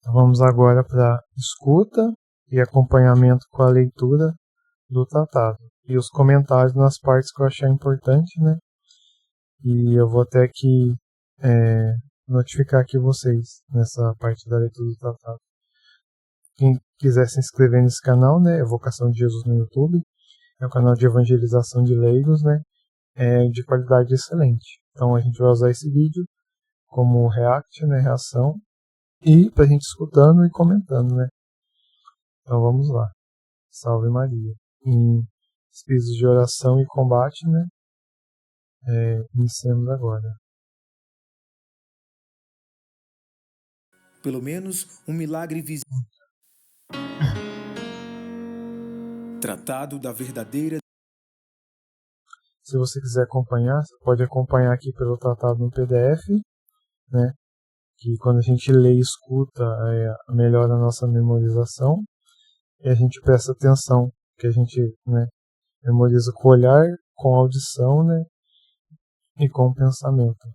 Vamos agora para escuta e acompanhamento com a leitura do tratado. E os comentários nas partes que eu achar importante, né? E eu vou até aqui notificar aqui vocês nessa parte da leitura do tratado. Quem quiser se inscrever nesse canal, né? Evocação de Jesus no YouTube. É um canal de evangelização de leigos, né? De qualidade excelente. Então a gente vai usar esse vídeo como react, né? Reação. E pra gente escutando e comentando, né? Então vamos lá. Salve Maria. Em espíritos de oração e combate, né? Iniciamos agora. Pelo menos um milagre visível. Tratado da verdadeira. Se você quiser acompanhar, você pode acompanhar aqui pelo tratado no PDF, né? Que quando a gente lê e escuta, melhora a nossa memorização e a gente presta atenção, que a gente, né, memoriza com o olhar, com a audição, né? E com o pensamento.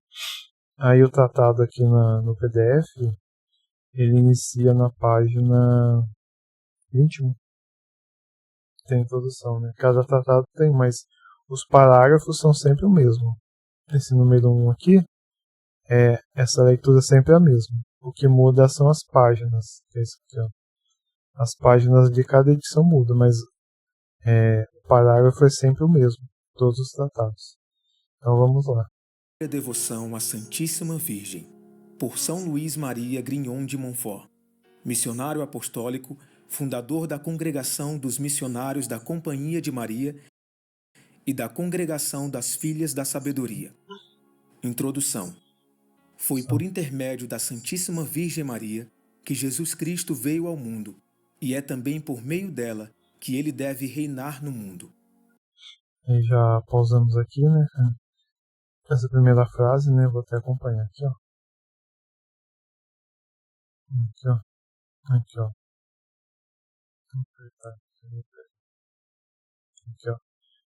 Aí o tratado aqui no PDF, ele inicia na página 21. Tem introdução, né? Cada tratado tem, mas os parágrafos são sempre o mesmo. Esse número 1 aqui, essa leitura sempre é a mesma. O que muda são as páginas. Que é isso aqui, ó. As páginas de cada edição mudam, mas o parágrafo é sempre o mesmo. Todos os tratados. Então vamos lá. Devoção à Santíssima Virgem, por São Luís Maria Grignon de Montfort, missionário apostólico, fundador da Congregação dos Missionários da Companhia de Maria e da Congregação das Filhas da Sabedoria. Introdução. Foi por intermédio da Santíssima Virgem Maria que Jesus Cristo veio ao mundo, e é também por meio dela que ele deve reinar no mundo. E já pausamos aqui, né? Essa primeira frase, né? Vou até acompanhar aqui, ó. Aqui, ó. Aqui, ó. Aqui, ó.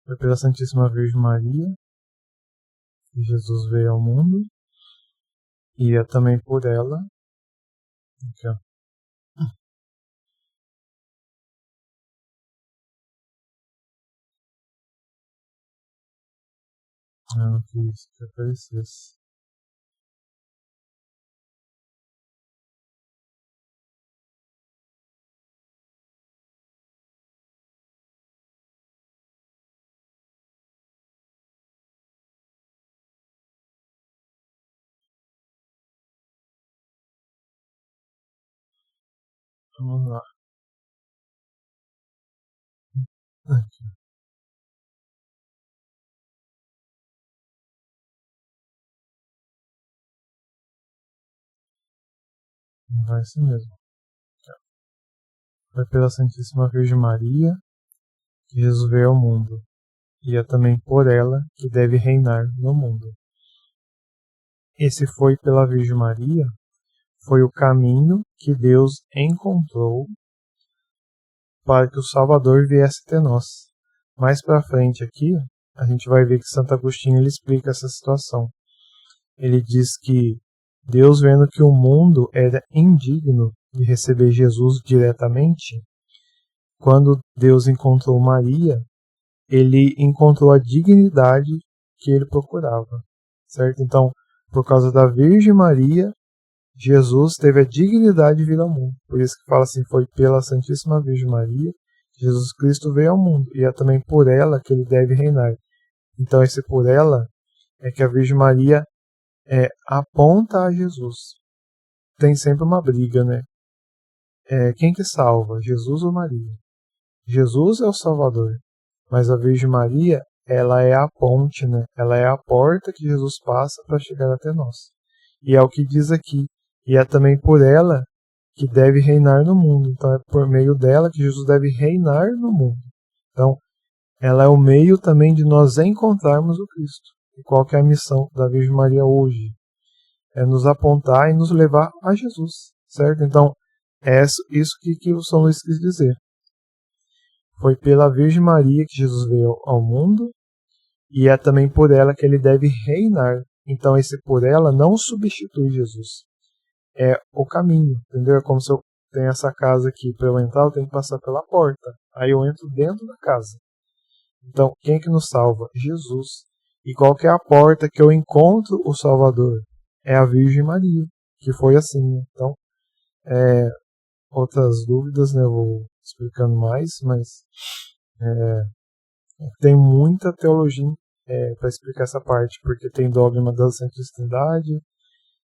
Foi pela Santíssima Virgem Maria que Jesus veio ao mundo. E é também por ela. Aqui, ó. Eu não quis que aparecesse. Vamos lá. Aqui. Vai ser mesmo. Aqui, ó. Foi pela Santíssima Virgem Maria que Jesus veio ao mundo. E é também por ela que deve reinar no mundo. Esse foi pela Virgem Maria foi o caminho que Deus encontrou para que o Salvador viesse até nós. Mais para frente aqui, a gente vai ver que Santo Agostinho ele explica essa situação. Ele diz que Deus, vendo que o mundo era indigno de receber Jesus diretamente, quando Deus encontrou Maria, ele encontrou a dignidade que ele procurava, certo? Então, por causa da Virgem Maria, Jesus teve a dignidade de vir ao mundo. Por isso que fala assim, foi pela Santíssima Virgem Maria que Jesus Cristo veio ao mundo. E é também por ela que ele deve reinar. Então esse por ela é que a Virgem Maria aponta a Jesus. Tem sempre uma briga, né? Quem que salva? Jesus ou Maria? Jesus é o Salvador. Mas a Virgem Maria, ela é a ponte, né? Ela é a porta que Jesus passa para chegar até nós. E é o que diz aqui. E é também por ela que deve reinar no mundo. Então é por meio dela que Jesus deve reinar no mundo. Então, ela é o meio também de nós encontrarmos o Cristo. E qual que é a missão da Virgem Maria hoje? É nos apontar e nos levar a Jesus, certo? Então, é isso que o São Luís quis dizer. Foi pela Virgem Maria que Jesus veio ao mundo e é também por ela que ele deve reinar. Então, esse por ela não substitui Jesus. é o caminho, entendeu? É como se eu tenho essa casa aqui, para eu entrar eu tenho que passar pela porta, aí eu entro dentro da casa. Então, quem é que nos salva? Jesus. E qual que é a porta que eu encontro o Salvador? É a Virgem Maria, que foi assim, né? Então, outras dúvidas, né? Eu vou explicando mais, mas tem muita teologia para explicar essa parte, porque tem dogma da Santíssima Trindade,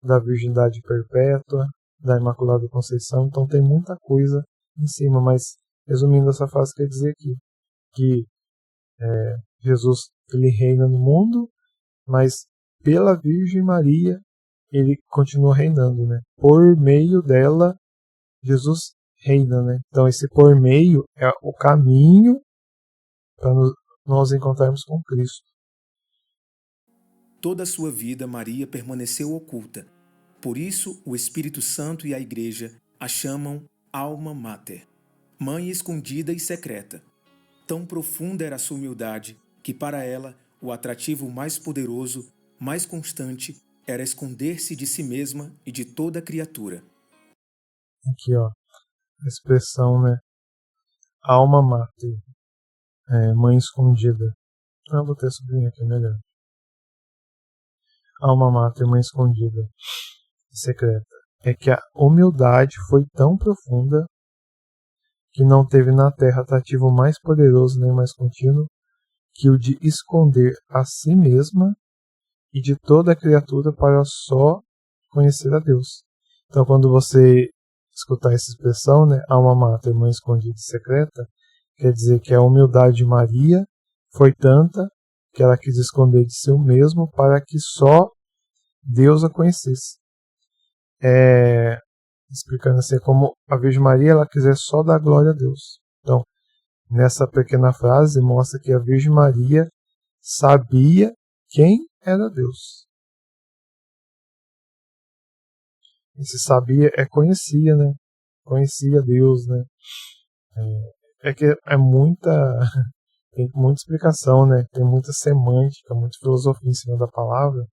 da Virgindade Perpétua, da Imaculada Conceição, então tem muita coisa em cima, mas resumindo essa frase, quer dizer que Jesus ele reina no mundo, mas pela Virgem Maria ele continua reinando, né? Por meio dela Jesus reina, né? Então esse por meio é o caminho para nós encontrarmos com Cristo. Toda a sua vida Maria permaneceu oculta. Por isso o Espírito Santo e a Igreja a chamam Alma Mater, mãe escondida e secreta. Tão profunda era a sua humildade que para ela o atrativo mais poderoso, mais constante, era esconder-se de si mesma e de toda a criatura. Aqui, ó, a expressão, né? Alma Mater, mãe escondida. Eu vou ter sublinho aqui melhor. Alma Mater, mãe escondida e secreta. É que a humildade foi tão profunda que não teve na terra atrativo mais poderoso nem mais contínuo que o de esconder a si mesma e de toda a criatura para só conhecer a Deus. Então, quando você escutar essa expressão, né, alma mater, mãe escondida e secreta, quer dizer que a humildade de Maria foi tanta que ela quis esconder de si mesmo para que só Deus a conhecesse. Explicando assim, como a Virgem Maria ela quiser só dar glória a Deus. Então, nessa pequena frase mostra que a Virgem Maria sabia quem era Deus. E se sabia, conhecia, né? Conhecia Deus, né? Que é muita... Tem muita explicação, né? Tem muita semântica, muita filosofia em cima da palavra.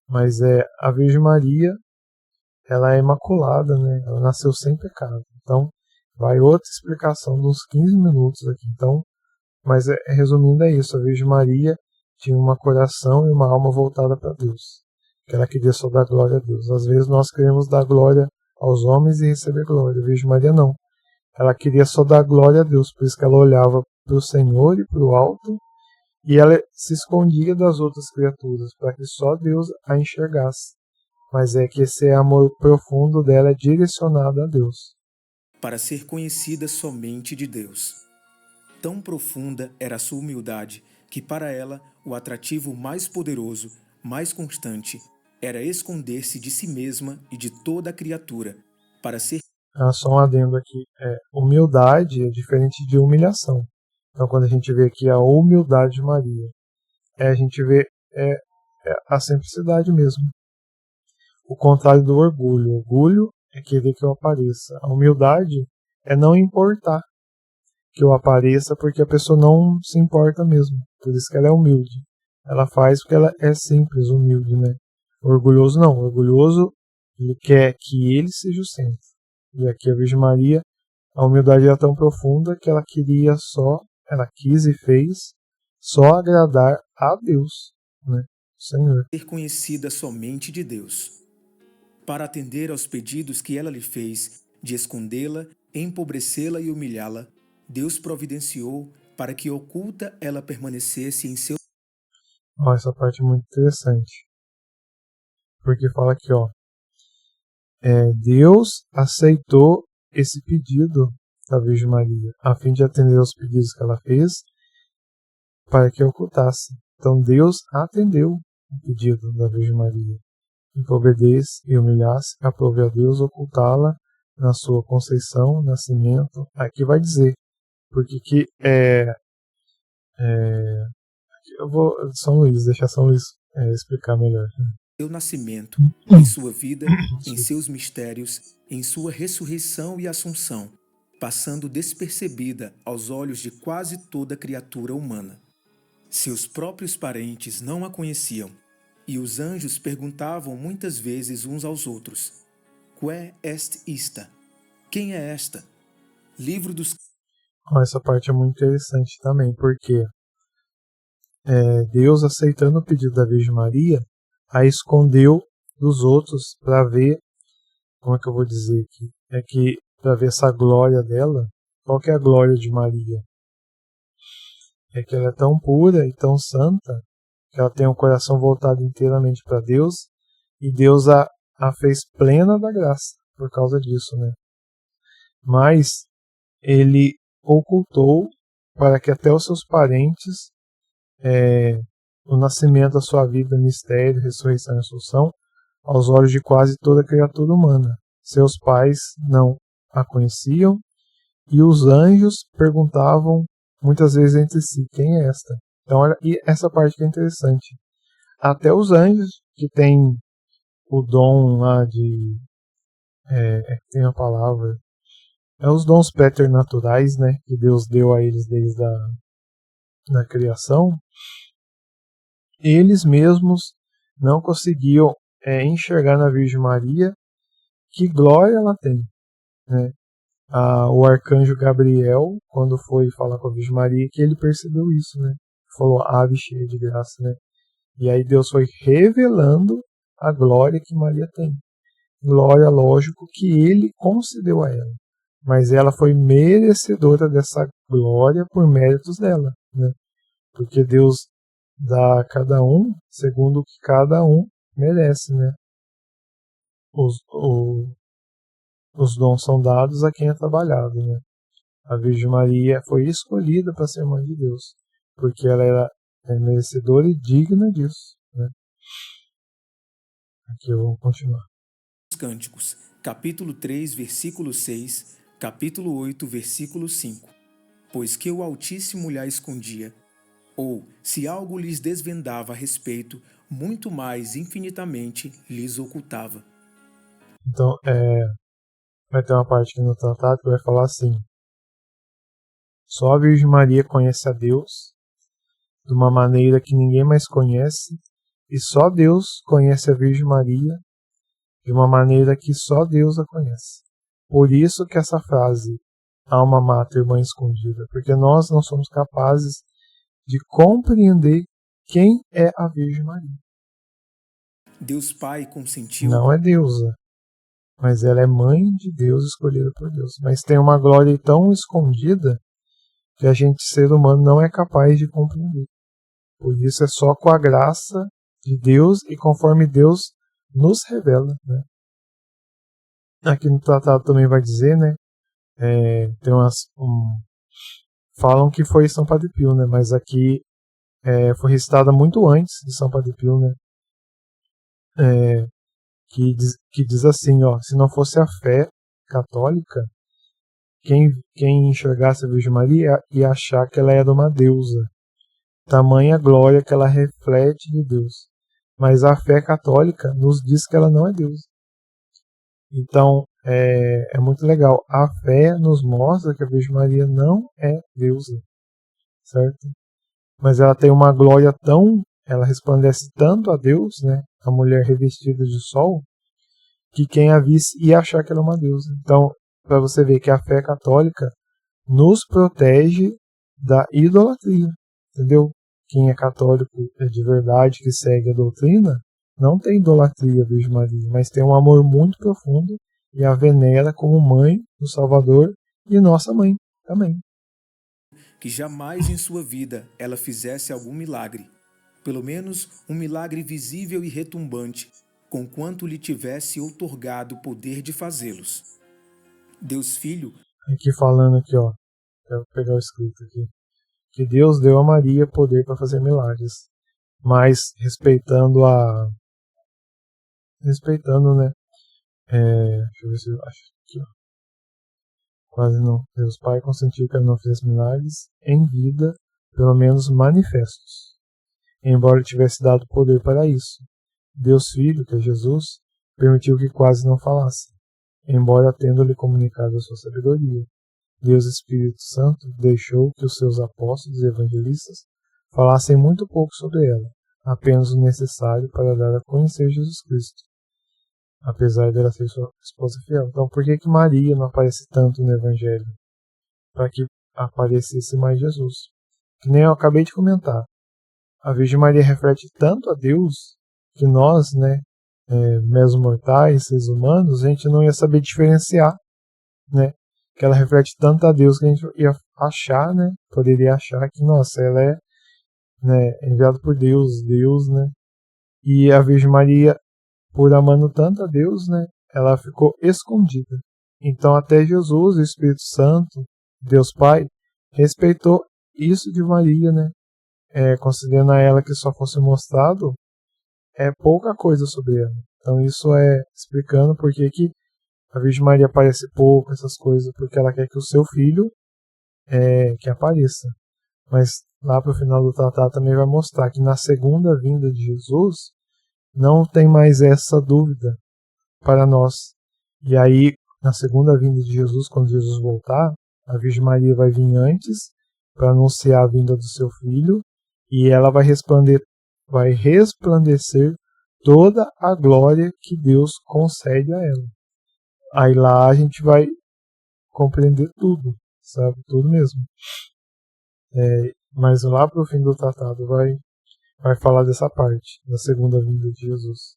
Mas a Virgem Maria, ela é imaculada, né? Ela nasceu sem pecado. Então, vai outra explicação de uns 15 minutos aqui. Então, mas resumindo é isso. A Virgem Maria tinha um coração e uma alma voltada para Deus. Que ela queria só dar glória a Deus. Às vezes nós queremos dar glória aos homens e receber glória. A Virgem Maria não. Ela queria só dar glória a Deus. Por isso que ela olhava para o Senhor e para o alto. E ela se escondia das outras criaturas. Para que só Deus a enxergasse. Mas é que esse amor profundo dela é direcionado a Deus. Para ser conhecida somente de Deus. Tão profunda era a sua humildade que para ela o atrativo mais poderoso, mais constante, era esconder-se de si mesma e de toda a criatura, para ser... Só um adendo aqui. Humildade é diferente de humilhação. Então quando a gente vê aqui a humildade de Maria, a gente vê a simplicidade mesmo. O contrário do orgulho. O orgulho é querer que eu apareça. A humildade é não importar que eu apareça porque a pessoa não se importa mesmo. Por isso que ela é humilde. Ela faz porque ela é simples, humilde, né? O orgulhoso não. O orgulhoso, ele quer que ele seja o centro. E aqui a Virgem Maria, a humildade era tão profunda que ela quis e fez só agradar a Deus, né? O Senhor. Ser conhecida somente de Deus. Para atender aos pedidos que ela lhe fez, de escondê-la, empobrecê-la e humilhá-la, Deus providenciou para que oculta ela permanecesse em seu... Essa parte é muito interessante. Porque fala aqui, Deus aceitou esse pedido da Virgem Maria, a fim de atender aos pedidos que ela fez, para que ocultasse. Então Deus atendeu o pedido da Virgem Maria. Empobrecesse e humilhasse, aprove a Deus ocultá-la na sua conceição, nascimento. Aqui vai dizer, porque que eu vou deixar São Luís explicar melhor. Seu nascimento, em sua vida, em seus mistérios, em sua ressurreição e assunção, passando despercebida aos olhos de quase toda criatura humana. Seus próprios parentes não a conheciam, e os anjos perguntavam muitas vezes uns aos outros: Que est ista? Quem é esta? Livro dos... Essa parte é muito interessante também, porque Deus, aceitando o pedido da Virgem Maria, a escondeu dos outros para ver, como é que eu vou dizer aqui? É que para ver essa glória dela. Qual que é a glória de Maria? É que ela é tão pura e tão santa que ela tem o coração voltado inteiramente para Deus, e Deus a fez plena da graça por causa disso, né? Mas ele ocultou para que até os seus parentes, o nascimento da sua vida, mistério, ressurreição e assunção, aos olhos de quase toda criatura humana. Seus pais não a conheciam, e os anjos perguntavam muitas vezes entre si: quem é esta? Então, olha, e essa parte que é interessante. Até os anjos, que têm o dom lá de... tem a palavra... os dons preternaturais, né, que Deus deu a eles desde a criação, eles mesmos não conseguiam enxergar na Virgem Maria que glória ela tem, né? O arcanjo Gabriel, quando foi falar com a Virgem Maria, que ele percebeu isso, né? Falou: ave cheia de graça, né? E aí Deus foi revelando a glória que Maria tem. Glória, lógico, que ele concedeu a ela. Mas ela foi merecedora dessa glória por méritos dela, né? Porque Deus dá a cada um segundo o que cada um merece, né? Os dons são dados a quem é trabalhado, né? A Virgem Maria foi escolhida para ser mãe de Deus, porque ela era merecedora e digna disso, né? Aqui eu vou continuar. Cânticos, capítulo 3, versículo 6, capítulo 8, versículo 5. Pois que o Altíssimo lhe escondia, ou, se algo lhes desvendava a respeito, muito mais infinitamente lhes ocultava. Então, vai ter uma parte aqui no tratado que vai falar assim: só a Virgem Maria conhece a Deus de uma maneira que ninguém mais conhece, e só Deus conhece a Virgem Maria de uma maneira que só Deus a conhece. Por isso que essa frase, alma mater, mãe escondida, porque nós não somos capazes de compreender quem é a Virgem Maria. Deus Pai consentiu. Não é deusa, mas ela é mãe de Deus, escolhida por Deus. Mas tem uma glória tão escondida que a gente, ser humano, não é capaz de compreender. Por isso é só com a graça de Deus e conforme Deus nos revela, né? Aqui no tratado também vai dizer, né? Tem falam que foi São Padre Pio, né? Mas aqui foi recitada muito antes de São Padre Pio, né? Que diz assim, ó: se não fosse a fé católica, quem enxergasse a Virgem Maria ia achar que ela era uma deusa, tamanha glória que ela reflete de Deus. Mas a fé católica nos diz que ela não é deusa. Então, é muito legal. A fé nos mostra que a Virgem Maria não é deusa, certo? Mas ela tem uma glória ela resplandece tanto a Deus, né? A mulher revestida de sol, que quem a visse ia achar que ela é uma deusa. Então, para você ver que a fé católica nos protege da idolatria, entendeu? Quem é católico de verdade, que segue a doutrina, não tem idolatria à Virgem Maria, mas tem um amor muito profundo e a venera como mãe do Salvador e nossa mãe também. Que jamais em sua vida ela fizesse algum milagre, pelo menos um milagre visível e retumbante, conquanto lhe tivesse outorgado o poder de fazê-los. Deus Filho... Aqui falando aqui, ó, quero pegar o escrito aqui, que Deus deu a Maria poder para fazer milagres, mas respeitando, né? Deixa eu ver se eu acho aqui, ó. Quase não. Deus Pai consentiu que ela não fizesse milagres em vida, pelo menos manifestos, embora tivesse dado poder para isso. Deus Filho, que é Jesus, permitiu que quase não falasse, embora tendo-lhe comunicado a sua sabedoria. Deus Espírito Santo deixou que os seus apóstolos e evangelistas falassem muito pouco sobre ela, apenas o necessário para dar a conhecer Jesus Cristo. apesar dela ser sua esposa fiel. Então, por que Maria não aparece tanto no Evangelho? Para que aparecesse mais Jesus. Que nem eu acabei de comentar. A Virgem Maria reflete tanto a Deus que nós, né, meros mortais, seres humanos, a gente não ia saber diferenciar, né? Que ela reflete tanto a Deus que a gente ia achar, né? Poderia achar que, nossa, ela é, né, enviada por Deus, né? E a Virgem Maria, por amando tanto a Deus, né, ela ficou escondida. Então até Jesus, o Espírito Santo, Deus Pai, respeitou isso de Maria, né? Considerando a ela que só fosse mostrado pouca coisa sobre ela. Então isso explicando por que a Virgem Maria aparece pouco, essas coisas, porque ela quer que o seu filho que apareça. Mas lá para o final do tratado também vai mostrar que na segunda vinda de Jesus não tem mais essa dúvida para nós. E aí, na segunda vinda de Jesus, quando Jesus voltar, a Virgem Maria vai vir antes para anunciar a vinda do seu filho e ela vai resplandecer toda a glória que Deus concede a ela. Aí lá a gente vai compreender tudo, sabe? Tudo mesmo. Mas lá para o fim do tratado vai falar dessa parte, da segunda vinda de Jesus.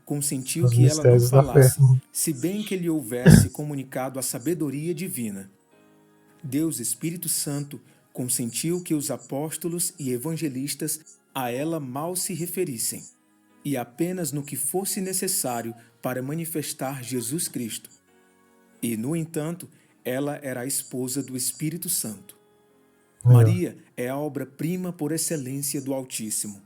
Consentiu Os que ela não mistérios da fé. falasse, se bem que lhe houvesse comunicado a sabedoria divina. Deus Espírito Santo consentiu que os apóstolos e evangelistas a ela mal se referissem, e apenas no que fosse necessário para manifestar Jesus Cristo. E, no entanto, ela era a esposa do Espírito Santo. Maria é a obra-prima por excelência do Altíssimo,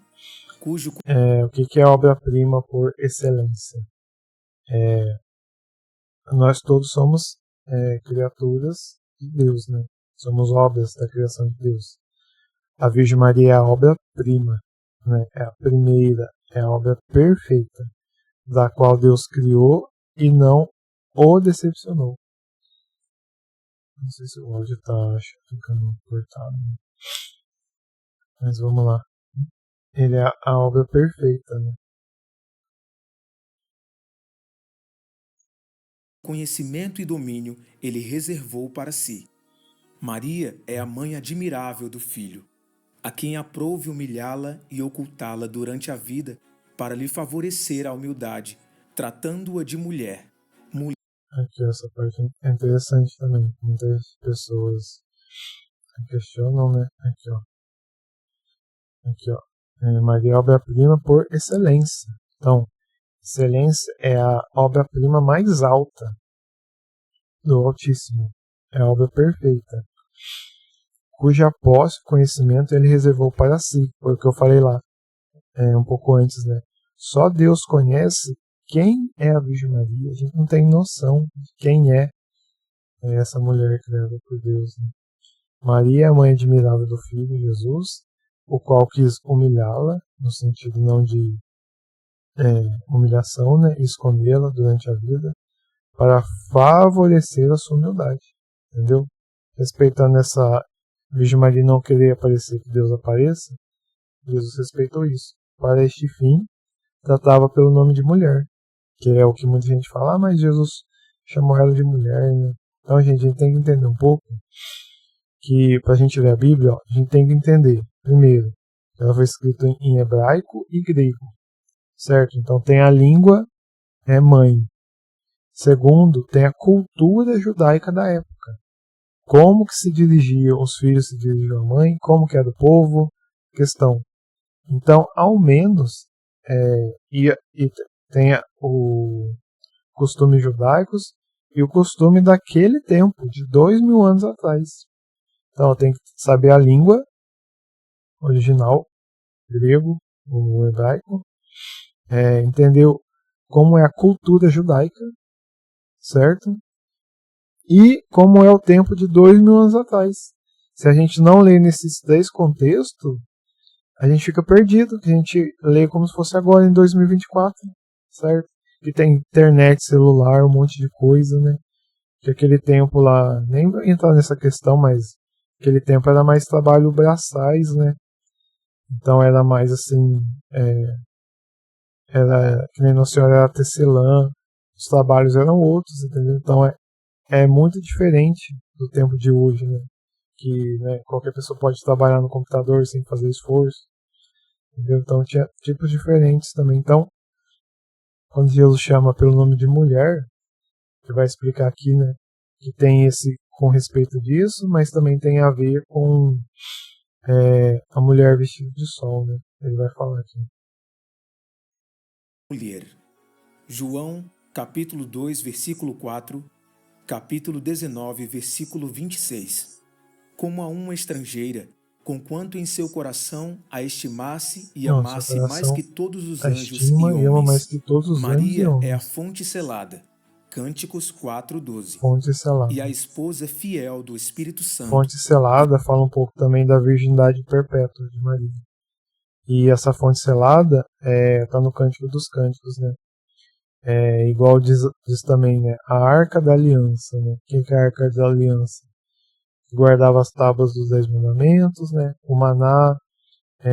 cujo... O que é obra-prima por excelência? Nós todos somos criaturas de Deus, né? Somos obras da criação de Deus. A Virgem Maria é a obra-prima, né? É a primeira, é a obra perfeita, da qual Deus criou e não o decepcionou. Não sei se o áudio está ficando cortado, mas vamos lá. Ele é a obra perfeita, né? Conhecimento e domínio ele reservou para si. Maria é a mãe admirável do Filho, a quem aprouve humilhá-la e ocultá-la durante a vida para lhe favorecer a humildade, tratando-a de mulher. Aqui, essa parte é interessante também. Muitas pessoas questionam, né? Aqui, ó. Maria é a obra-prima por excelência. Então, excelência é a obra-prima mais alta do Altíssimo. É a obra perfeita, cuja posse, conhecimento, ele reservou para si. Foi o que eu falei lá, um pouco antes, né? Só Deus conhece quem é a Virgem Maria. A gente não tem noção de quem é essa mulher criada por Deus, né? Maria é a mãe admirável do Filho Jesus, o qual quis humilhá-la, no sentido não de humilhação, né? Escondê-la durante a vida, para favorecer a sua humildade. Entendeu? Respeitando essa Virgem Maria não querer aparecer, que Deus apareça, Jesus respeitou isso. Para este fim, tratava pelo nome de mulher, que é o que muita gente fala, mas Jesus chamou ela de mulher, né? Então, gente, a gente tem que entender um pouco que, para a gente ler a Bíblia, a gente tem que entender, primeiro, que ela foi escrita em hebraico e grego, certo? Então, tem a língua mãe. Segundo, tem a cultura judaica da época. Como que se dirigiam, os filhos se dirigiam à mãe, como que era o povo, questão. Então, ao menos, e tem o costume judaicos e o costume daquele tempo, de 2000 anos atrás. Então, tem que saber a língua original, grego, o hebraico, entender como é a cultura judaica, certo? E como é o tempo de 2000 anos atrás. Se a gente não lê nesses três contextos, a gente fica perdido, que a gente lê como se fosse agora, em 2024, certo? Que tem internet, celular, um monte de coisa, né? Que aquele tempo lá, nem vou entrar nessa questão, mas aquele tempo era mais trabalho braçais, né? Então era mais assim, era, que nem Nossa Senhora era tecelã, os trabalhos eram outros, entendeu? Então é muito diferente do tempo de hoje, né? Que, né, qualquer pessoa pode trabalhar no computador sem fazer esforço, entendeu? Então tinha tipos diferentes também. Então, quando Jesus chama pelo nome de mulher, que vai explicar aqui, né, que tem esse com respeito disso, mas também tem a ver com a mulher vestida de sol, né? Ele vai falar aqui. Mulher. João, capítulo 2, versículo 4, capítulo 19, versículo 26. Como a uma estrangeira, conquanto em seu coração a estimasse e amasse mais que todos os anjos e homens. Ama mais que todos os Maria anjos e homens. é a fonte selada. Cânticos 4:12. Fonte selada. E a esposa fiel do Espírito Santo. Fonte selada fala um pouco também da virgindade perpétua de Maria. E essa fonte selada está no Cântico dos Cânticos, né? Igual diz também, né? A Arca da Aliança, né? O que é a Arca da Aliança? Guardava as tábuas dos 10 mandamentos, né? O maná, acho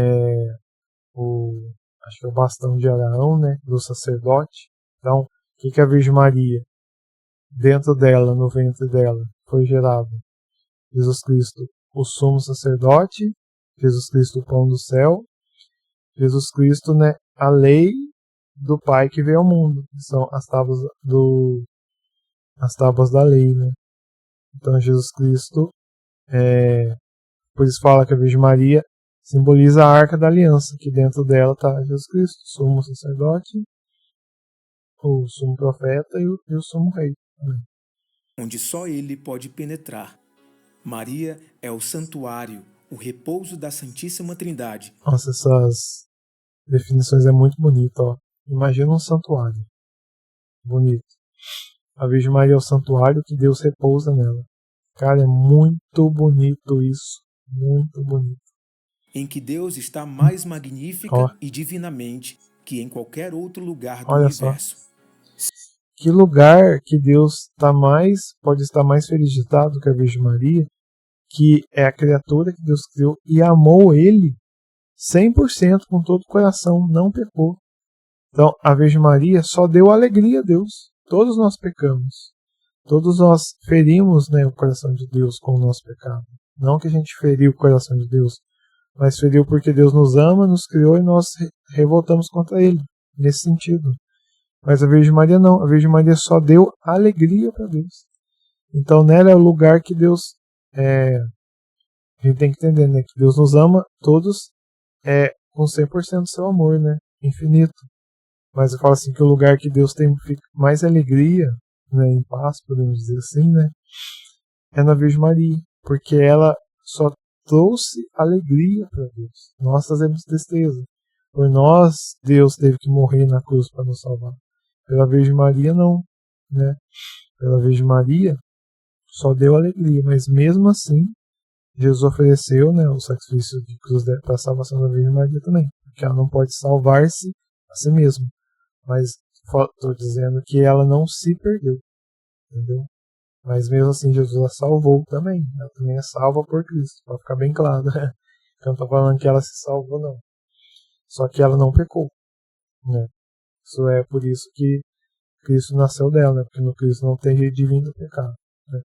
que é o bastão de Araão, né? Do sacerdote. Então, o que é a Virgem Maria? Dentro dela, no ventre dela, foi gerado Jesus Cristo, o sumo sacerdote, Jesus Cristo, o pão do céu, Jesus Cristo, né, a lei do Pai que veio ao mundo, que são as tábuas da lei, né? Então Jesus Cristo, por isso fala que a Virgem Maria simboliza a Arca da Aliança, que dentro dela está Jesus Cristo, o sumo sacerdote, o sumo profeta e o sumo rei. Onde só ele pode penetrar. Maria é o santuário, o repouso da Santíssima Trindade. Nossa, essas definições é muito bonito, ó. Imagina um santuário. Bonito. A Virgem Maria é o santuário que Deus repousa nela. Cara, é muito bonito isso. Muito bonito. Em que Deus está mais magnífica e divinamente que em qualquer outro lugar do universo. Só. Que lugar que Deus pode estar mais feliz de estar do que a Virgem Maria, que é a criatura que Deus criou e amou ele 100% com todo o coração, não pecou. Então, a Virgem Maria só deu alegria a Deus. Todos nós pecamos. Todos nós ferimos, né, o coração de Deus com o nosso pecado. Não que a gente feriu o coração de Deus, mas feriu porque Deus nos ama, nos criou e nós revoltamos contra Ele, nesse sentido. Mas a Virgem Maria não. A Virgem Maria só deu alegria para Deus. Então, nela é o lugar que Deus... a gente tem que entender, né, que Deus nos ama todos com 100% do seu amor, né, infinito. Mas eu falo assim que o lugar que Deus tem mais alegria, né, em paz, podemos dizer assim, né, é na Virgem Maria, porque ela só trouxe alegria para Deus. Nós trazemos tristeza. Por nós, Deus teve que morrer na cruz para nos salvar. Pela Virgem Maria, não, né? Pela Virgem Maria, só deu alegria, mas mesmo assim, Jesus ofereceu, né, o sacrifício de cruz para a salvação da Virgem Maria também, porque ela não pode salvar-se a si mesma. Mas estou dizendo que ela não se perdeu, entendeu? Mas mesmo assim, Jesus a salvou também. Ela também é salva por Cristo, para ficar bem claro, né? Eu não estou falando que ela se salvou, não. Só que ela não pecou, né? Isso é por isso que Cristo nasceu dela, né? Porque no Cristo não tem jeito de vir do pecado, né?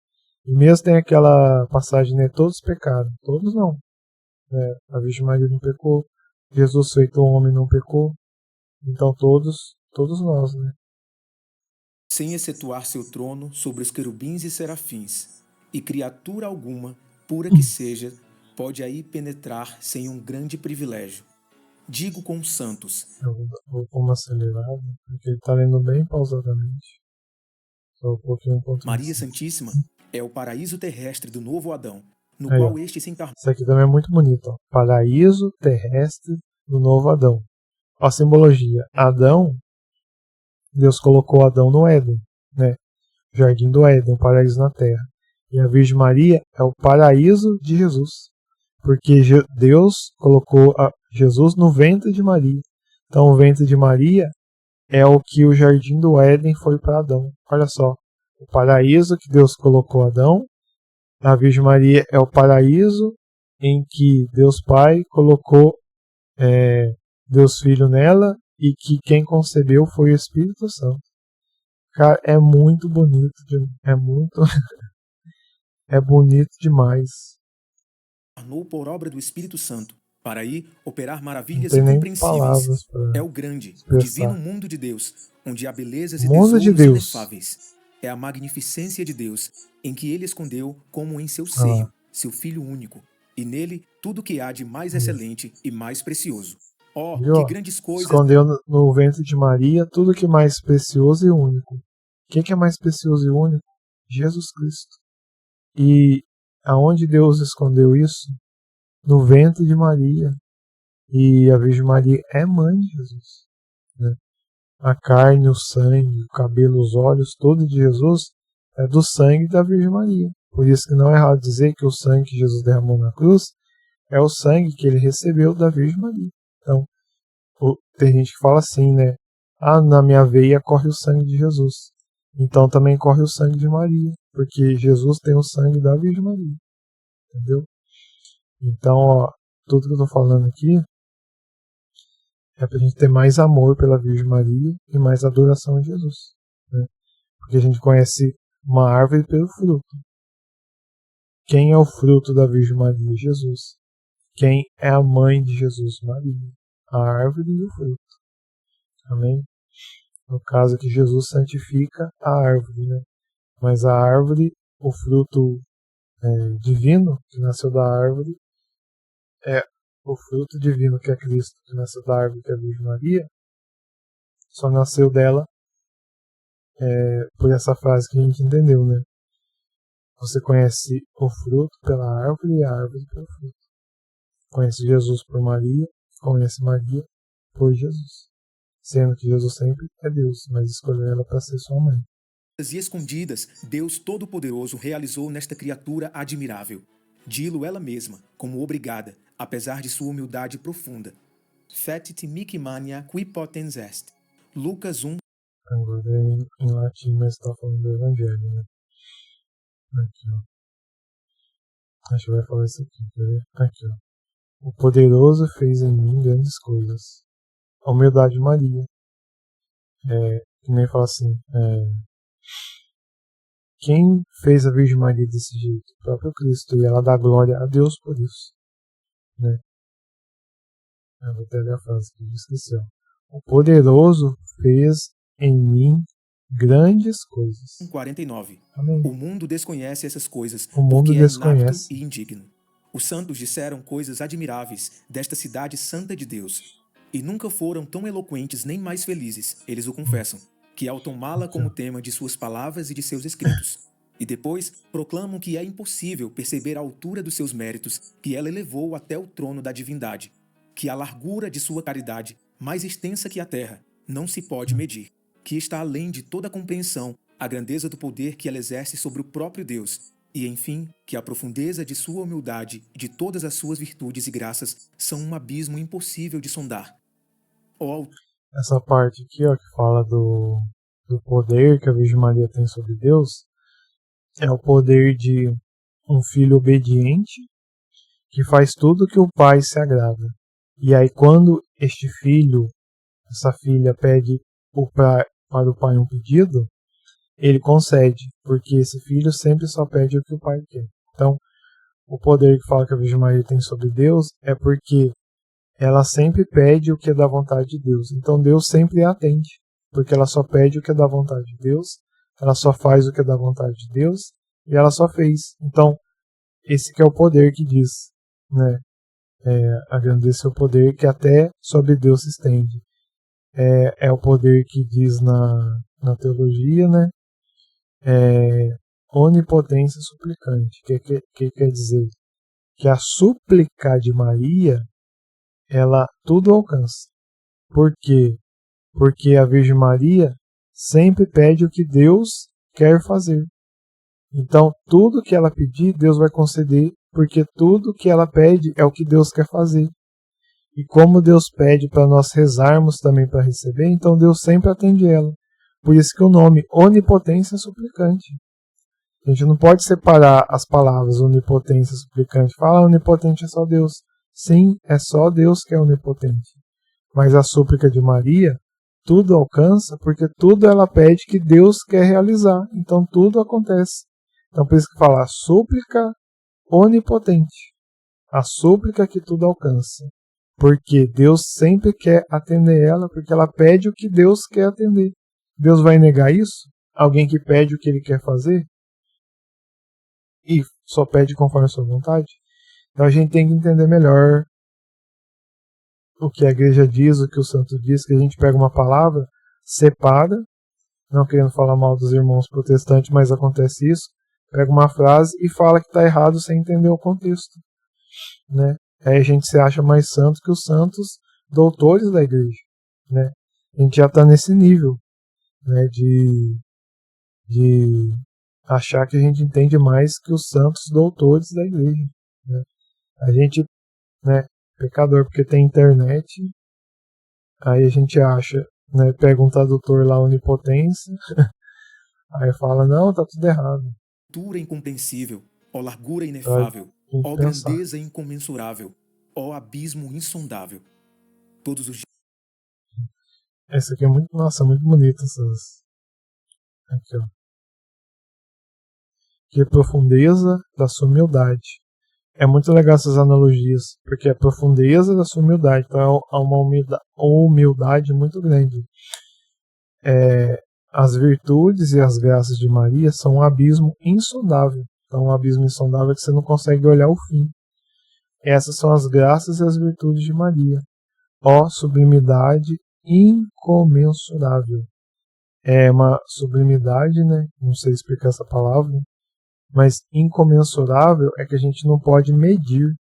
E mesmo tem aquela passagem, né? Todos pecaram, todos não, né? A Virgem Maria não pecou, Jesus feito homem não pecou, então todos nós, né? Sem excetuar seu trono sobre os querubins e serafins, e criatura alguma, pura que seja, pode aí penetrar sem um grande privilégio. Digo com os santos. Eu vou com uma acelerada, porque ele está lendo bem pausadamente. Só um pouquinho. Maria Santíssima é o paraíso terrestre do novo Adão, no qual este se encarnou. Isso aqui também é muito bonito, ó. Paraíso terrestre do novo Adão. A simbologia. Adão, Deus colocou Adão no Éden, né? Jardim do Éden, o paraíso na terra. E a Virgem Maria é o paraíso de Jesus. Porque Deus colocou Jesus no ventre de Maria. Então o ventre de Maria é o que o Jardim do Éden foi para Adão. Olha só, o paraíso que Deus colocou Adão, a Virgem Maria é o paraíso em que Deus Pai colocou Deus Filho nela e que quem concebeu foi o Espírito Santo. Cara, é muito bonito, é muito é bonito demais. Tornou por obra do Espírito Santo, para aí operar Não maravilhas tem nem incompreensíveis. palavras para É o grande, expressar. divino mundo de Deus, onde há belezas e Mundo de tesouros Deus. inefáveis. É a magnificência de Deus, em que ele escondeu, como em seu seio, seu Filho único, e nele tudo que há de mais excelente e mais precioso. Oh, Viu? que grandes coisas! Escondeu no ventre de Maria tudo que é mais precioso e único. O que é mais precioso e único? Jesus Cristo. E aonde Deus escondeu isso? No ventre de Maria. E a Virgem Maria é mãe de Jesus. Né? A carne, o sangue, o cabelo, os olhos, tudo de Jesus é do sangue da Virgem Maria. Por isso que não é errado dizer que o sangue que Jesus derramou na cruz é o sangue que ele recebeu da Virgem Maria. Então, tem gente que fala assim, né? Ah, na minha veia corre o sangue de Jesus. Então também corre o sangue de Maria, porque Jesus tem o sangue da Virgem Maria. Entendeu? Então, ó, tudo que eu estou falando aqui é para a gente ter mais amor pela Virgem Maria e mais adoração a Jesus. Né? Porque a gente conhece uma árvore pelo fruto. Quem é o fruto da Virgem Maria? Jesus. Quem é a mãe de Jesus? Maria. A árvore e o fruto. Amém? No caso que Jesus santifica a árvore, né? Mas a árvore, o fruto divino que nasceu da árvore, é o fruto divino que é Cristo, que nasceu da árvore, que é a Virgem Maria, só nasceu dela por essa frase que a gente entendeu, né? Você conhece o fruto pela árvore e a árvore pelo fruto. Conhece Jesus por Maria, conhece Maria por Jesus. Sendo que Jesus sempre é Deus, mas escolheu ela para ser sua mãe. E escondidas, Deus Todo-Poderoso realizou nesta criatura admirável. Dilo ela mesma, como obrigada, apesar de sua humildade profunda. Fetit mihi mania qui potens est. Lucas 1. Agora em latim, mas está falando do Evangelho, né? Aqui, ó. Acho que vai falar isso aqui, quer ver? Aqui, ó. O poderoso fez em mim grandes coisas. A humildade de Maria. Que nem fala assim, quem fez a Virgem Maria desse jeito? O próprio Cristo. E ela dá glória a Deus por isso. Né? Eu vou até ler a frase que eu esqueci. Ó. O poderoso fez em mim grandes coisas. 49. Amém. O mundo desconhece essas coisas, O mundo porque desconhece. é inapto e indigno. Os santos disseram coisas admiráveis desta cidade santa de Deus. E nunca foram tão eloquentes nem mais felizes, eles o confessam, que ao tomá-la como tema de suas palavras e de seus escritos. E depois proclamam que é impossível perceber a altura dos seus méritos, que ela elevou até o trono da divindade, que a largura de sua caridade, mais extensa que a terra, não se pode medir, que está além de toda compreensão a grandeza do poder que ela exerce sobre o próprio Deus, e, enfim, que a profundeza de sua humildade e de todas as suas virtudes e graças são um abismo impossível de sondar. Essa parte aqui, ó, que fala do poder que a Virgem Maria tem sobre Deus, é o poder de um filho obediente que faz tudo que o pai se agrada. E aí quando este filho, essa filha pede para o pai um pedido, ele concede, porque esse filho sempre só pede o que o pai quer. Então, o poder que fala que a Virgem Maria tem sobre Deus é porque ela sempre pede o que é da vontade de Deus. Então Deus sempre a atende, porque ela só pede o que é da vontade de Deus, ela só faz o que é da vontade de Deus, e ela só fez. Então, esse que é o poder que diz, né? A grandeza é o poder que até sobre Deus se estende. É o poder que diz na teologia, né? Onipotência suplicante. Que quer dizer? Que a súplica de Maria, ela tudo alcança. Por quê? Porque a Virgem Maria sempre pede o que Deus quer fazer. Então, tudo que ela pedir, Deus vai conceder, porque tudo que ela pede é o que Deus quer fazer. E como Deus pede para nós rezarmos também para receber, então Deus sempre atende ela. Por isso que o nome onipotência suplicante. A gente não pode separar as palavras onipotência suplicante. Fala onipotente é só Deus. Sim, é só Deus que é onipotente. Mas a súplica de Maria, tudo alcança, porque tudo ela pede que Deus quer realizar. Então tudo acontece. Então por isso que fala a súplica onipotente. A súplica que tudo alcança. Porque Deus sempre quer atender ela, porque ela pede o que Deus quer atender. Deus vai negar isso? Alguém que pede o que ele quer fazer? E só pede conforme a sua vontade? Então a gente tem que entender melhor o que a igreja diz, o que o santo diz, que a gente pega uma palavra, separa, não querendo falar mal dos irmãos protestantes, mas acontece isso, pega uma frase e fala que está errado sem entender o contexto. Né? Aí a gente se acha mais santo que os santos doutores da igreja. Né? A gente já está nesse nível, né, de achar que a gente entende mais que os santos doutores da igreja. Né? A gente, né, pecador porque tem internet, aí a gente acha, né, pega um tradutor lá, onipotência, aí fala, não, tá tudo errado. Altura incompreensível, ó largura inefável, ó grandeza incomensurável, ó abismo insondável. Todos os dias. Essa aqui é muito, nossa, muito bonita essas. Aqui, ó. Que a profundeza da sua humildade. É muito legal essas analogias, porque é a profundeza da sua humildade. Então é uma humildade muito grande. As virtudes e as graças de Maria são um abismo insondável. Então um abismo insondável é que você não consegue olhar o fim. Essas são as graças e as virtudes de Maria. Ó sublimidade incomensurável. É uma sublimidade, né? Não sei explicar essa palavra, mas incomensurável é que a gente não pode medir.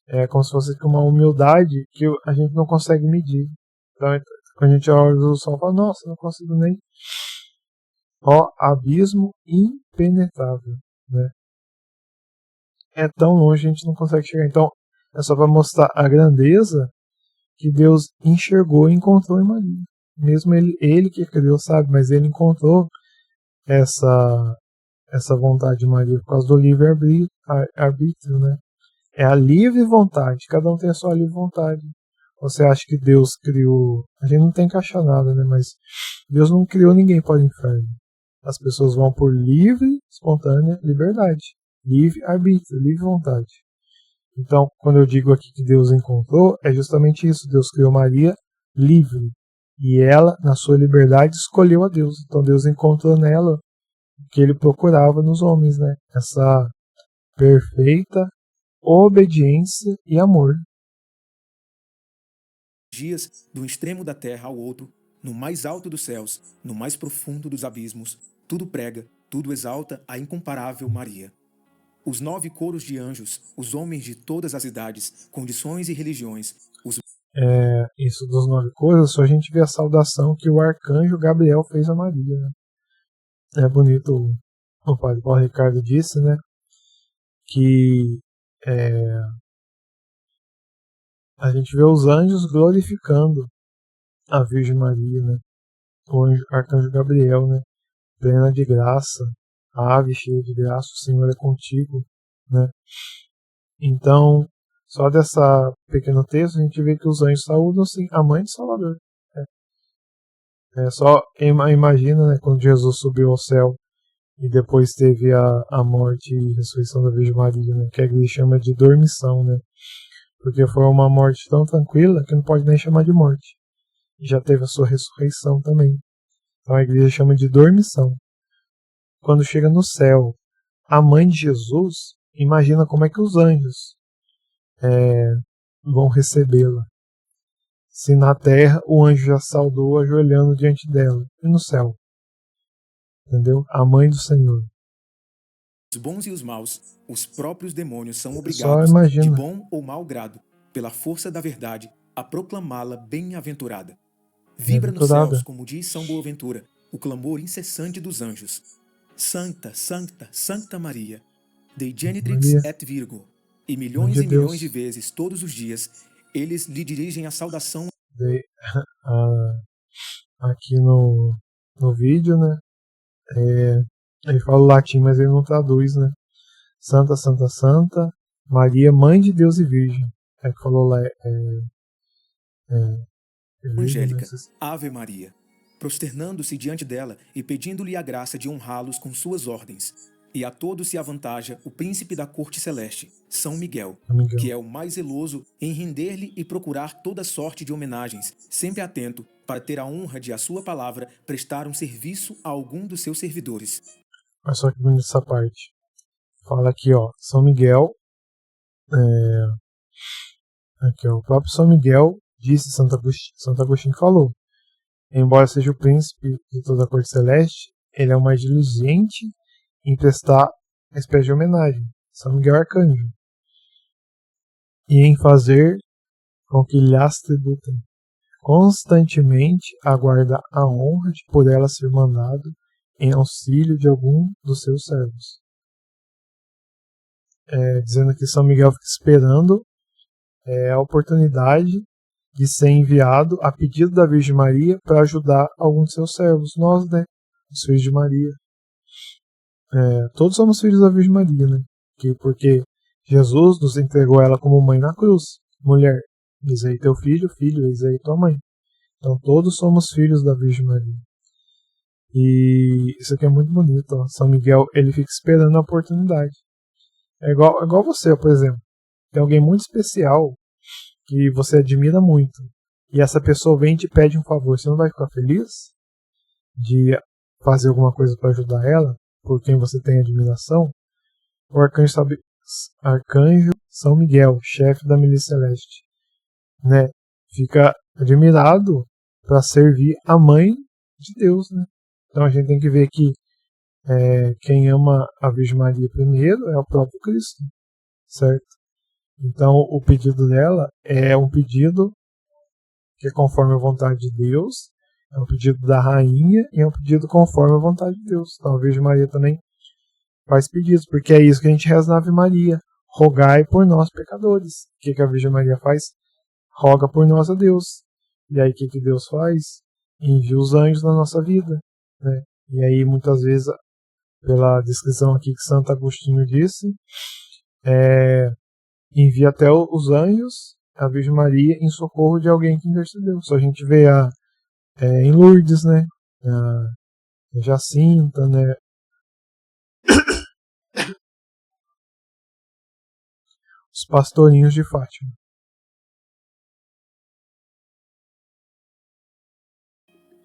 É como se fosse uma humildade que a gente não consegue medir. Então, quando a gente olha o sol, fala, nossa, não consigo nem. Ó, abismo impenetrável, né? É tão longe a gente não consegue chegar. Então, é só para mostrar a grandeza que Deus enxergou e encontrou em Maria. Mesmo ele que criou, sabe, mas ele encontrou essa vontade de Maria por causa do livre-arbítrio, né? É a livre vontade, cada um tem a sua livre vontade. Você acha que Deus criou... A gente não tem que achar nada, né? Mas Deus não criou ninguém para o inferno. As pessoas vão por livre, espontânea liberdade. Livre-arbítrio, livre vontade. Então, quando eu digo aqui que Deus encontrou, é justamente isso. Deus criou Maria livre. E ela, na sua liberdade, escolheu a Deus. Então Deus encontrou nela o que ele procurava nos homens, né? Essa perfeita obediência e amor. Dias do extremo da terra ao outro, no mais alto dos céus, no mais profundo dos abismos, tudo prega, tudo exalta a incomparável Maria. Os 9 coros de anjos, os homens de todas as idades, condições e religiões, isso dos 9 coros, só a gente vê a saudação que o arcanjo Gabriel fez a Maria, né? É bonito, o padre Paulo Ricardo disse, né, que a gente vê os anjos glorificando a Virgem Maria, né? O arcanjo Gabriel, né? Plena de graça, ave cheia de graça, o Senhor é contigo, né? Então, só dessa pequeno texto a gente vê que os anjos saúdam sim a mãe de Salvador. Só imagina, né, quando Jesus subiu ao céu e depois teve a morte e ressurreição da Virgem Maria, né, que a igreja chama de dormição, né? Porque foi uma morte tão tranquila que não pode nem chamar de morte. E já teve a sua ressurreição também. Então a igreja chama de dormição. Quando chega no céu, a mãe de Jesus, imagina como é que os anjos vão recebê-la. Se na terra o anjo já saudou ajoelhando diante dela, e no céu? Entendeu? A mãe do Senhor. Os bons e os maus, os próprios demônios são obrigados, de bom ou mau grado, pela força da verdade, a proclamá-la bem-aventurada. Vibra nos céus, como diz São Boaventura, o clamor incessante dos anjos. Sancta, Sancta, Sancta Maria, Dei Genitrix et Virgo. E milhões e milhões de vezes, todos os dias, eles lhe dirigem a saudação. Aqui no vídeo, né? Ele fala o latim, mas ele não traduz, né? Santa, Santa, Santa, Maria, Mãe de Deus e Virgem. É que falou lá, Angélica, Ave Maria, prosternando-se diante dela e pedindo-lhe a graça de honrá-los com suas ordens. E a todos se avantaja o príncipe da corte celeste, São Miguel, que é o mais zeloso em render-lhe e procurar toda sorte de homenagens, sempre atento para ter a honra de a sua palavra prestar um serviço a algum dos seus servidores. Olha só que bonita essa parte. Fala aqui, ó, São Miguel, aqui, ó, o próprio São Miguel disse, Santo Agostinho falou, embora seja o príncipe de toda a corte celeste, ele é o mais diligente em prestar a espécie de homenagem, São Miguel Arcanjo, e em fazer com que lhes tributem. Constantemente aguarda a honra de por ela ser mandado em auxílio de algum dos seus servos. Dizendo que São Miguel fica esperando a oportunidade de ser enviado a pedido da Virgem Maria para ajudar algum de seus servos, nós, né, os filhos de Maria. Todos somos filhos da Virgem Maria, né? Porque Jesus nos entregou ela como mãe na cruz. Mulher, eis aí teu filho, filho, eis aí tua mãe. Então todos somos filhos da Virgem Maria. E isso aqui é muito bonito, ó. São Miguel, ele fica esperando a oportunidade. É igual você, por exemplo. Tem alguém muito especial que você admira muito. E essa pessoa vem e te pede um favor. Você não vai ficar feliz de fazer alguma coisa para ajudar ela? Por quem você tem admiração? O arcanjo São Miguel, chefe da milícia celeste, né, fica admirado para servir a mãe de Deus, né? Então a gente tem que ver que quem ama a Virgem Maria primeiro é o próprio Cristo, certo? Então o pedido dela é um pedido que é conforme a vontade de Deus, é um pedido da rainha e é um pedido conforme a vontade de Deus. Então a Virgem Maria também faz pedidos, porque é isso que a gente reza na Ave Maria. Rogai por nós pecadores. O que a Virgem Maria faz? Roga por nós a Deus. E aí o que Deus faz? Envia os anjos na nossa vida, né? E aí muitas vezes, pela descrição aqui que Santo Agostinho disse, envia até os anjos, a Virgem Maria, em socorro de alguém que intercedeu. Só a gente vê em Lourdes, né? A Jacinta, né? Os pastorinhos de Fátima.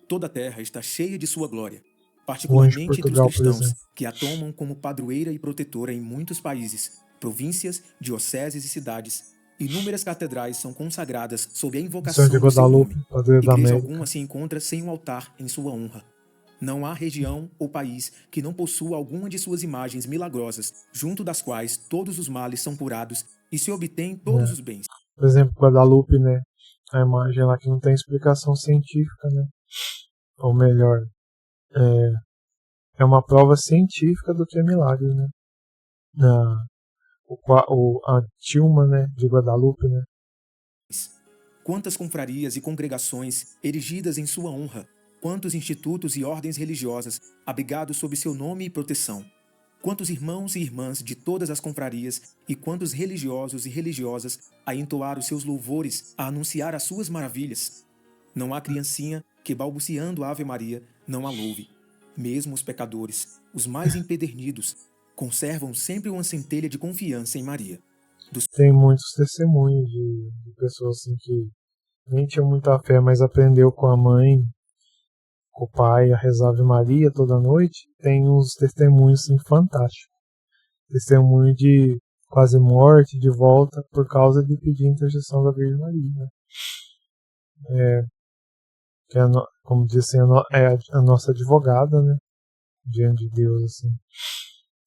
Toda a terra está cheia de sua glória, particularmente entre os cristãos, que a tomam como padroeira e protetora em muitos países, províncias, dioceses e cidades. Inúmeras catedrais são consagradas sob a invocação do seu nome. Igreja alguma se encontra sem um altar em sua honra. Não há região ou país que não possua alguma de suas imagens milagrosas, junto das quais todos os males são curados e se obtêm todos os bens. Por exemplo, Guadalupe, né? A imagem lá que não tem explicação científica, né? Ou melhor, é uma prova científica do que é milagre, né? A Tilma, né, de Guadalupe, né? Quantas confrarias e congregações erigidas em sua honra, quantos institutos e ordens religiosas abrigados sob seu nome e proteção, quantos irmãos e irmãs de todas as confrarias e quantos religiosos e religiosas a entoar os seus louvores, a anunciar as suas maravilhas. Não há criancinha que, balbuciando a Ave Maria, não a louve. Mesmo os pecadores, os mais empedernidos, conservam sempre uma centelha de confiança em Maria. Tem muitos testemunhos de pessoas assim que nem tinham muita fé, mas aprendeu com a mãe, com o pai, a rezar Ave Maria toda noite. Tem uns testemunhos assim, fantásticos. Testemunho de quase morte, de volta, por causa de pedir a intercessão da Virgem Maria, né? Que como disse, é a nossa advogada, né? Diante de Deus, assim.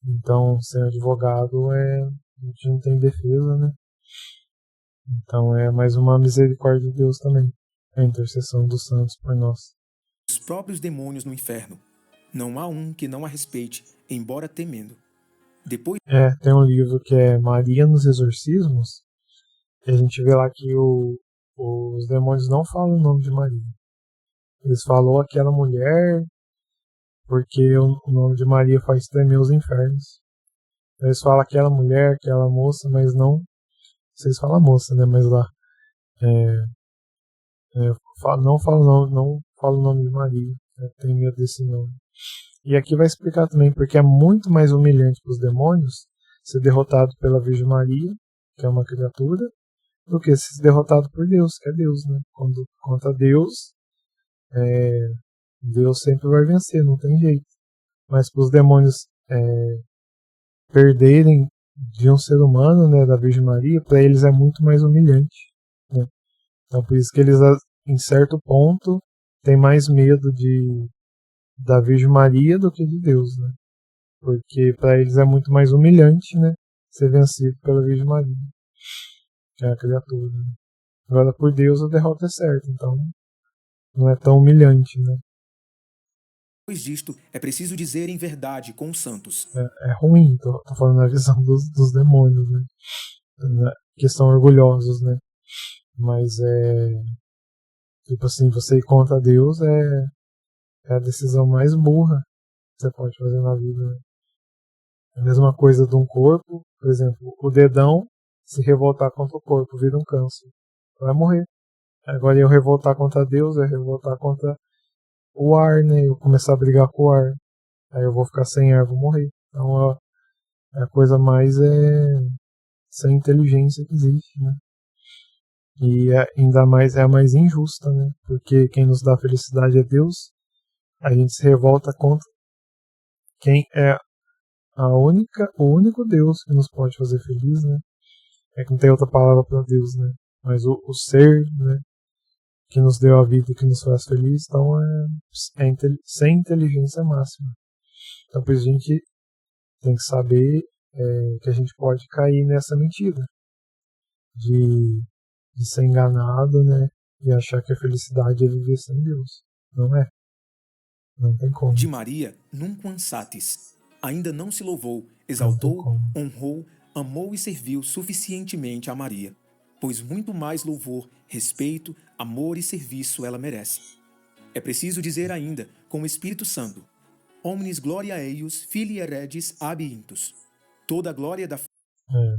Então, sem advogado, a gente não tem defesa, né? Então, é mais uma misericórdia de Deus também. A intercessão dos santos por nós. Os próprios demônios no inferno. Não há um que não a respeite, embora temendo. Depois... tem um livro que é Maria nos Exorcismos, e a gente vê lá que os demônios não falam o nome de Maria. Eles falam aquela mulher, porque o nome de Maria faz tremer os infernos. Eles falam aquela mulher, aquela moça, mas não... Vocês falam moça, né? Mas lá... Não falo o nome de Maria. Tenho medo desse nome. E aqui vai explicar também porque é muito mais humilhante para os demônios ser derrotado pela Virgem Maria, que é uma criatura, do que ser derrotado por Deus, que é Deus, né? Quando contra Deus, Deus sempre vai vencer, não tem jeito. Mas para os demônios perderem de um ser humano, né, da Virgem Maria, para eles é muito mais humilhante, né? Então por isso que eles, em certo ponto, têm mais medo da Virgem Maria do que de Deus, né? Porque para eles é muito mais humilhante, né, ser vencido pela Virgem Maria, que é a criatura, né? Agora por Deus a derrota é certa, então não é tão humilhante, né? Depois disto, é preciso dizer em verdade com os santos. É ruim, tô falando na visão dos demônios, né? Que são orgulhosos, né? Mas tipo assim, você ir contra Deus é a decisão mais burra que você pode fazer na vida, né? A mesma coisa de um corpo, por exemplo, o dedão se revoltar contra o corpo, vira um câncer. Vai morrer. Agora eu revoltar contra Deus, é revoltar contra o ar, né? Eu começar a brigar com o ar. Aí eu vou ficar sem ar, vou morrer. Então a coisa mais sem inteligência que existe, né? E ainda mais é a mais injusta, né? Porque quem nos dá felicidade é Deus. A gente se revolta contra quem é o único Deus que nos pode fazer feliz, né? É que não tem outra palavra para Deus, né? Mas o ser, né, que nos deu a vida e que nos faz feliz, então sem inteligência máxima. Então por isso a gente tem que saber que a gente pode cair nessa mentira de ser enganado, né, e achar que a felicidade é viver sem Deus. Não é. Não tem como. De Maria, nunquam satis. Ainda não se louvou, exaltou, honrou, amou e serviu suficientemente a Maria, pois muito mais louvor, respeito, amor e serviço ela merece. É preciso dizer ainda, com o Espírito Santo, omnis gloria eius filii heredis habiintus. Toda a glória da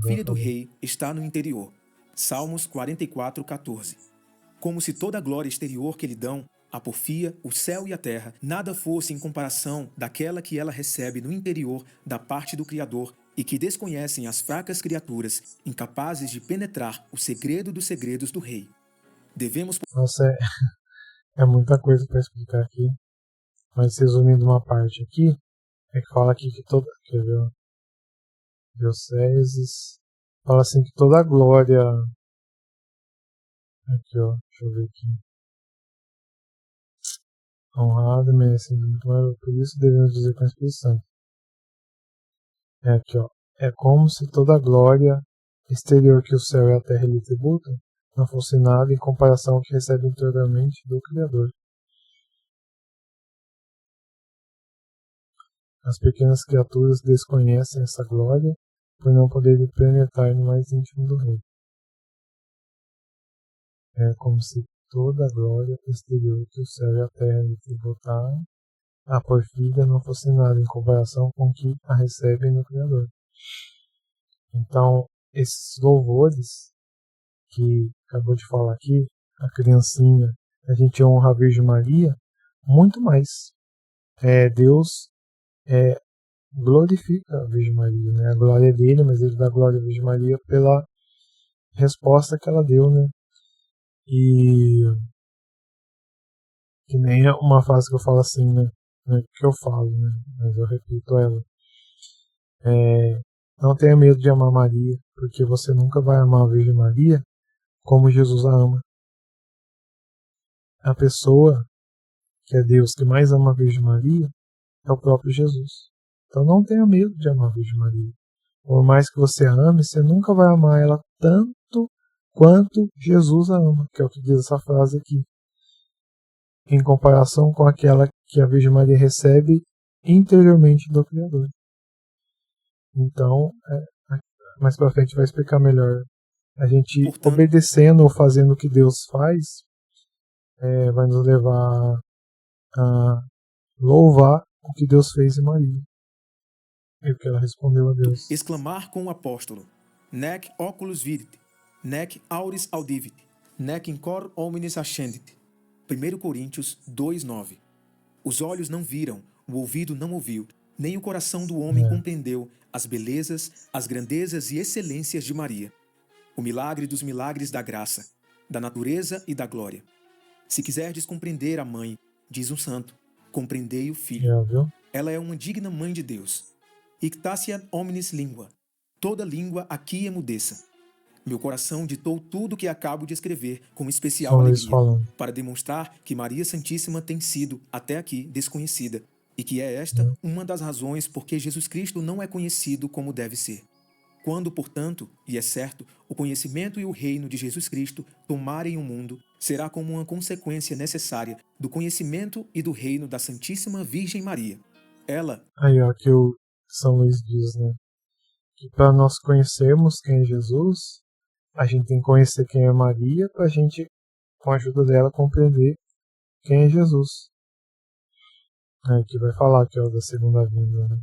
filha do rei está no interior. Salmos 44:14. Como se toda a glória exterior que lhe dão, a porfia, o céu e a terra, nada fosse em comparação daquela que ela recebe no interior da parte do Criador e que desconhecem as fracas criaturas, incapazes de penetrar o segredo dos segredos do rei. Devemos... Nossa, é muita coisa para explicar aqui, mas resumindo uma parte aqui, é que fala aqui que toda... Quer ver? Dioceses... Fala assim que toda a glória... Aqui, ó, deixa eu ver aqui. Honrado, merecendo muito mais, por isso devemos dizer com a Espírito Santo. É aqui, ó. É como se toda a glória exterior que o céu e a terra lhe tributam não fosse nada em comparação ao que recebe interiormente do Criador. As pequenas criaturas desconhecem essa glória por não poderem penetrar no mais íntimo do rei. É como se toda a glória exterior que o céu e a terra lhe tributaram, a porfia não fosse nada em comparação com o que a recebem no Criador. Então, esses louvores que acabou de falar aqui, a criancinha, a gente honra a Virgem Maria, muito mais. Deus glorifica a Virgem Maria, né? A glória é dele, mas ele dá glória à Virgem Maria pela resposta que ela deu, né? E que nem é uma frase que eu falo assim, né? Não é que eu falo, né? Mas eu repito ela. Não tenha medo de amar Maria, porque você nunca vai amar a Virgem Maria como Jesus a ama. A pessoa que é Deus que mais ama a Virgem Maria é o próprio Jesus. Então não tenha medo de amar a Virgem Maria. Por mais que você a ame, você nunca vai amar ela tanto quanto Jesus a ama, que é o que diz essa frase aqui. Em comparação com aquela que a Virgem Maria recebe interiormente do Criador. Então, mais pra frente vai explicar melhor. A gente, portanto, obedecendo ou fazendo o que Deus faz, vai nos levar a louvar o que Deus fez em Maria. E o que ela respondeu a Deus. Exclamar com o apóstolo: Nec oculus vidit, nec auris audivit, nec in cor hominis ascendit. 1 Coríntios 2:9. Os olhos não viram, o ouvido não ouviu, nem o coração do homem compreendeu as belezas, as grandezas e excelências de Maria. O milagre dos milagres da graça, da natureza e da glória. Se quiserdes compreender a mãe, diz um santo, compreendei o filho. Viu? Ela é uma digna mãe de Deus. Ictasia omnis lingua. Toda língua aqui emudeça. Meu coração ditou tudo o que acabo de escrever com especial São Luís alegria, falando. para demonstrar que Maria Santíssima tem sido, até aqui, desconhecida, e que é esta uma das razões por que Jesus Cristo não é conhecido como deve ser. Quando, portanto, e é certo, o conhecimento e o reino de Jesus Cristo tomarem o mundo, será como uma consequência necessária do conhecimento e do reino da Santíssima Virgem Maria. Ela... Aí, ó, que o São Luís diz, né? Que para nós conhecermos quem é Jesus, a gente tem que conhecer quem é Maria, para a gente, com a ajuda dela, compreender quem é Jesus. Aí que vai falar aqui, ó, da segunda vinda, né?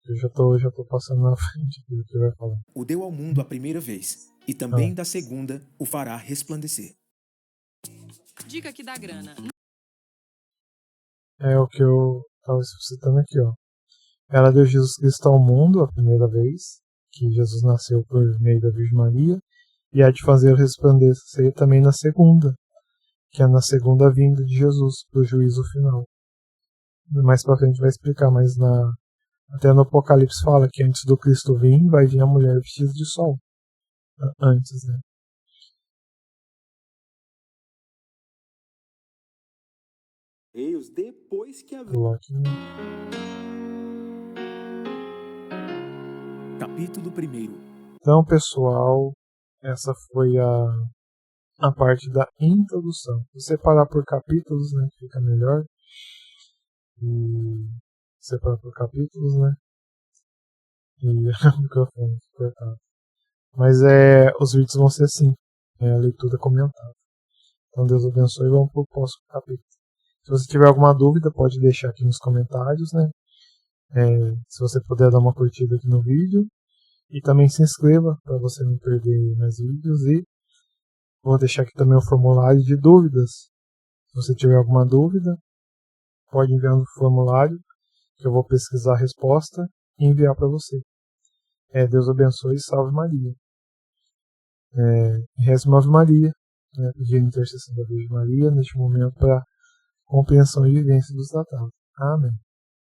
Eu já tô passando na frente do que vai falar. O deu ao mundo a primeira vez, e também da segunda o fará resplandecer. Dica que dá grana. É o que eu estava citando aqui, ó. Ela deu Jesus Cristo ao mundo a primeira vez, que Jesus nasceu por meio da Virgem Maria, e há de fazer resplandecer também na segunda, que é na segunda vinda de Jesus, para o juízo final. Mais pra frente vai explicar, mas até no Apocalipse fala que antes do Cristo vir, vai vir a mulher vestida de sol. Antes, né? Depois que a... Capítulo 1. Então, pessoal, essa foi a parte da introdução. Se separar por capítulos, né, fica melhor. E separar por capítulos, né? E o microfone cortado. Mas os vídeos vão ser assim, a leitura comentada. Então Deus abençoe e vamos para o próximo capítulo. Se você tiver alguma dúvida, pode deixar aqui nos comentários, né? Se você puder dar uma curtida aqui no vídeo. E também se inscreva para você não perder mais vídeos. E vou deixar aqui também o formulário de dúvidas. Se você tiver alguma dúvida, pode enviar no formulário, que eu vou pesquisar a resposta e enviar para você. Deus abençoe e salve Maria. Reze uma Ave Maria, né, pedir a intercessão da Virgem Maria neste momento para compreensão e vivência dos tratados. Amém.